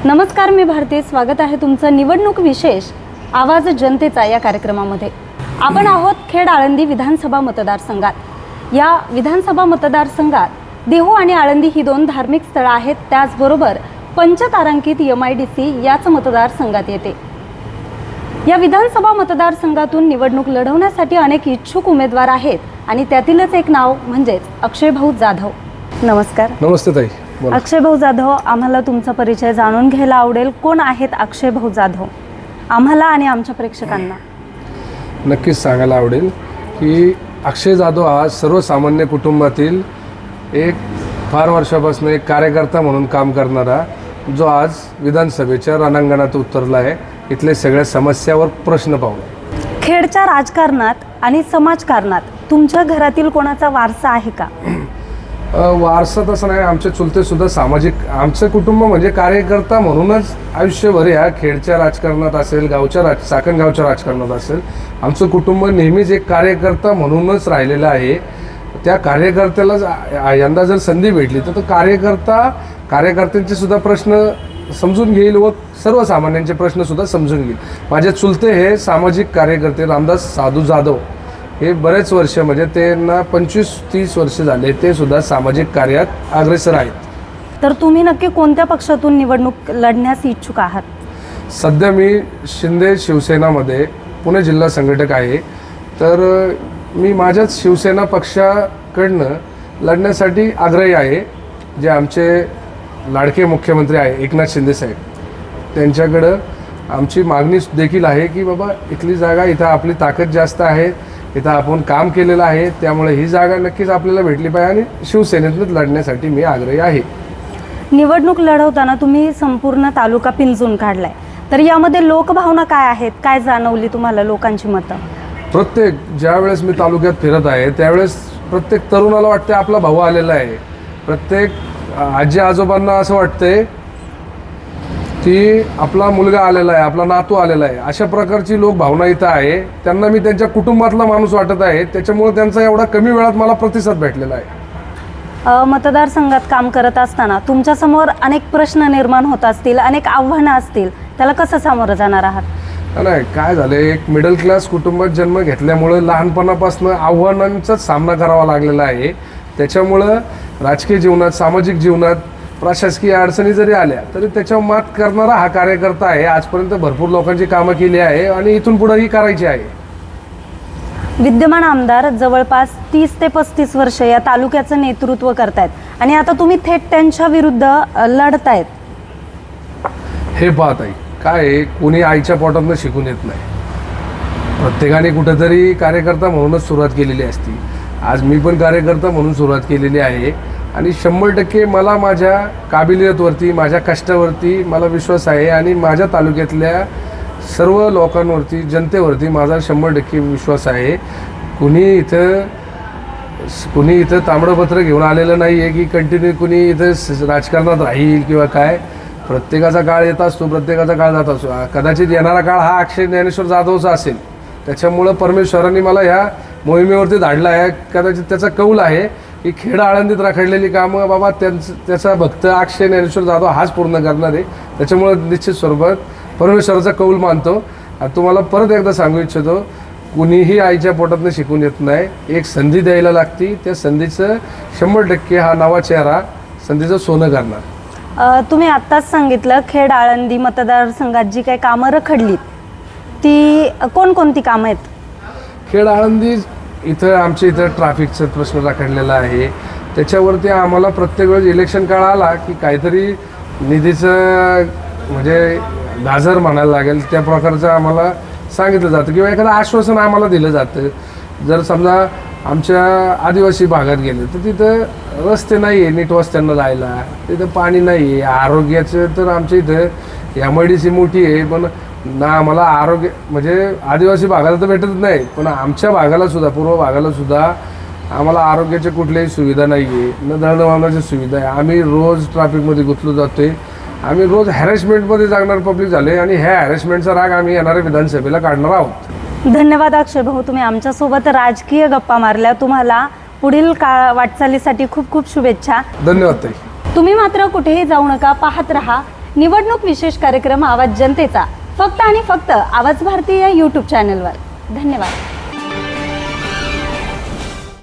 नमस्कार, मी भारती. स्वागत आहे तुमचं निवडणूक विशेष आवाज जनतेचा या कार्यक्रमामध्ये. आपण आहोत खेड आळंदी विधानसभा मतदारसंघात. या विधानसभा मतदारसंघात देहू आणि आळंदी ही दोन धार्मिक स्थळं आहेत. त्याचबरोबर पंचतारांकित MIDC याच मतदारसंघात येते. या विधानसभा मतदारसंघातून निवडणूक लढवण्यासाठी अनेक इच्छुक उमेदवार आहेत आणि त्यातीलच एक नाव म्हणजेच अक्षय भाऊ जाधव. नमस्कार. नमस्ते ताई. अक्षय भाऊ जाधव, आम्हाला तुमचा परिचय जाणून घ्यायला आवडेल. कोण आहेत अक्षय भाऊ जाधव आम्हाला आणि आमच्या प्रेक्षकांना? नक्कीच सांगायला आवडेल की अक्षय जाधव हा सर्वसामान्य कुटुंबातील एक फार वर्षापासून एक कार्यकर्ता म्हणून काम करणारा, जो आज विधानसभेच्या रणांगणात उतरला आहे. इथले सगळ्या समस्यावर प्रश्न पाहून. खेडच्या राजकारणात आणि समाजकारणात तुमच्या घरातील कोणाचा वारसा आहे का? वारसा तसं नाही. आमचे चुलतेसुद्धा सामाजिक, आमचं कुटुंब म्हणजे कार्यकर्ता म्हणूनच आयुष्यभर या खेडच्या राजकारणात असेल, चाकणगावच्या राजकारणात असेल, आमचं कुटुंब नेहमीच एक कार्यकर्ता म्हणूनच राहिलेलं आहे. त्या कार्यकर्त्याला यंदा जर संधी भेटली तर तो कार्यकर्त्यांचे सुद्धा प्रश्न समजून घेईल व सर्वसामान्यांचे प्रश्नसुद्धा समजून घेईल. माझे चुलते हे सामाजिक कार्यकर्ते रामदास साधू जाधव हे बरेच वर्ष, म्हणजे त्यांना 25-30 वर्ष झाले, ते सुद्धा सामाजिक कार्यात अग्रेसर आहेत. तर तुम्ही नक्की कोणत्या पक्षातून निवडणूक लढण्यास इच्छुक आहात? सध्या मी शिंदे शिवसेनामध्ये पुणे जिल्हा संघटक आहे. तर मी माझ्याच शिवसेना पक्षाकडनं लढण्यासाठी आग्रही आहे. जे आमचे लाडके मुख्यमंत्री आहे एकनाथ शिंदे साहेब, त्यांच्याकडं आमची मागणी देखील आहे की बाबा इथली जागा, इथं आपली ताकद जास्त आहे, इथं आपण काम केलेलं आहे, त्यामुळे ही जागा नक्कीच आपल्याला भेटली पाहिजे आणि शिवसेनेतूनच लढण्यासाठी मी आग्रही आहे. निवडणूक लढवताना तुम्ही संपूर्ण तालुका पिंजून काढलाय, तर यामध्ये लोकभावना काय आहेत? काय जाणवली तुम्हाला लोकांची मतं? प्रत्येक ज्यावेळेस मी तालुक्यात फिरत आहे त्यावेळेस प्रत्येक तरुणाला वाटते आपला भाऊ आलेला आहे. प्रत्येक आजी आजोबांना असं वाटतंय की आपला मुलगा आलेला आहे, आपला नातू आलेला आहे. अशा प्रकारची लोकभावना इथं आहे. त्यांना मी त्यांच्या कुटुंबातला माणूस वाटत आहे, त्याच्यामुळे त्यांचा एवढा कमी वेळात मला प्रतिसाद भेटलेला आहे. मतदारसंघात काम करत असताना तुमच्यासमोर अनेक प्रश्न निर्माण होत असतील, अनेक आव्हानं असतील, त्याला कसं सामोरं जाणार आहात? नाही, काय झालं, एक मिडल क्लास कुटुंबात जन्म घेतल्यामुळं लहानपणापासून आव्हानांचाच सामना करावा लागलेला आहे. त्याच्यामुळं राजकीय जीवनात, सामाजिक जीवनात, प्रशासकीय अडचणी जरी आल्या तरी त्याच्यावर मात करणारा हा कार्यकर्ता आहे. आजपर्यंत भरपूर लोकांची कामं केली आहे आणि इथून पुढेही करायची आहे. विद्यमान आमदार जवळपास 30 ते 35 वर्ष या तालुक्याचं नेतृत्व करतायत आणि आता तुम्ही थेट त्यांच्या विरुद्ध लढतायत. हे पाहत आहे काय, कोणी आईच्या पोटातनं शिकून येत नाही. प्रत्येकाने कुठेतरी कार्यकर्ता म्हणूनच सुरुवात केलेली असती. आज मी पण कार्यकर्ता म्हणून सुरुवात केलेली आहे आणि 100% मला माझ्या काबिलियतवरती, माझ्या कष्टावरती मला विश्वास आहे आणि माझ्या तालुक्यातल्या सर्व लोकांवरती, जनतेवरती माझा 100% विश्वास आहे. कुणी इथं तांबडंपत्र घेऊन आलेलं नाही आहे की कंटिन्यू कुणी इथं राजकारणात राहील किंवा काय. प्रत्येकाचा काळ येत असतो, प्रत्येकाचा काळ जात असतो. कदाचित येणारा काळ हा अक्षय ज्ञानेश्वर जाधवचा असेल. त्याच्यामुळं परमेश्वरांनी मला ह्या मोहिमेवरती धाडला आहे. कदाचित त्याचा कौल आहे की खेड आळंदीत रखडलेली कामं बाबा त्याचा भक्त अक्षय ज्ञानेश्वर जाधव हाच पूर्ण करणार आहे. त्याच्यामुळं निश्चित स्वरूपात परमेश्वराचा कौल मानतो. आणि तुम्हाला परत एकदा सांगू इच्छितो, कुणीही आईच्या पोटातनं शिकून येत नाही. एक संधी द्यायला लागती. त्या संधीचं 100% हा नवा चेहरा संधीचं सोनं करणार. तुम्ही आत्ताच सांगितलं खेड आळंदी मतदारसंघात जी काही कामं रखडलीत ती कोणकोणती कामं आहेत? खेड आळंदी आमच्या इथं ट्रॅफिकचा प्रश्न रखडलेला आहे. त्याच्यावरती आम्हाला प्रत्येक वेळेस इलेक्शन काळ आला की काहीतरी निधीचं म्हणजे गाजर म्हणायला लागेल त्या प्रकारचं आम्हाला सांगितलं जातं किंवा एखादं आश्वासन आम्हाला दिलं जातं. जर समजा आमच्या आदिवासी भागात गेले तर तिथं रस्ते नाही आहे नीट वस्त्यांना जायला, तिथं पाणी नाही आहे, आरोग्याचं तर आमच्या इथं MIDC मोठी आहे पण ना आम्हाला आरोग्य म्हणजे आदिवासी भागाला तर भेटत नाही, पण आमच्या भागाला सुद्धा, पूर्व भागाला सुद्धा आम्हाला आरोग्याच्या कुठल्याही सुविधा नाही आहे, न दळणवळणाची सुविधा आहे. आम्ही रोज ट्रॅफिकमध्ये गुंतलो जातोय, आम्ही रोज हॅरेसमेंटमध्ये जागणार पब्लिक झाले आणि ह्या हॅरेसमेंटचा राग आम्ही येणाऱ्या विधानसभेला काढणार आहोत. धन्यवाद अक्षय भाऊ, तुम्ही आमच्यासोबत राजकीय गप्पा मारल्या. तुम्हाला पुढील वाटचालीसाठी खूप खूप शुभेच्छा. धन्यवाद ताई. तुम्ही मात्र कुठेही जाऊ नका, पाहत रहा निवडणूक विशेष कार्यक्रम आवाज जनतेचा फक्त आणि फक्त आवाज भारती या यूट्यूब चॅनलवर. धन्यवाद.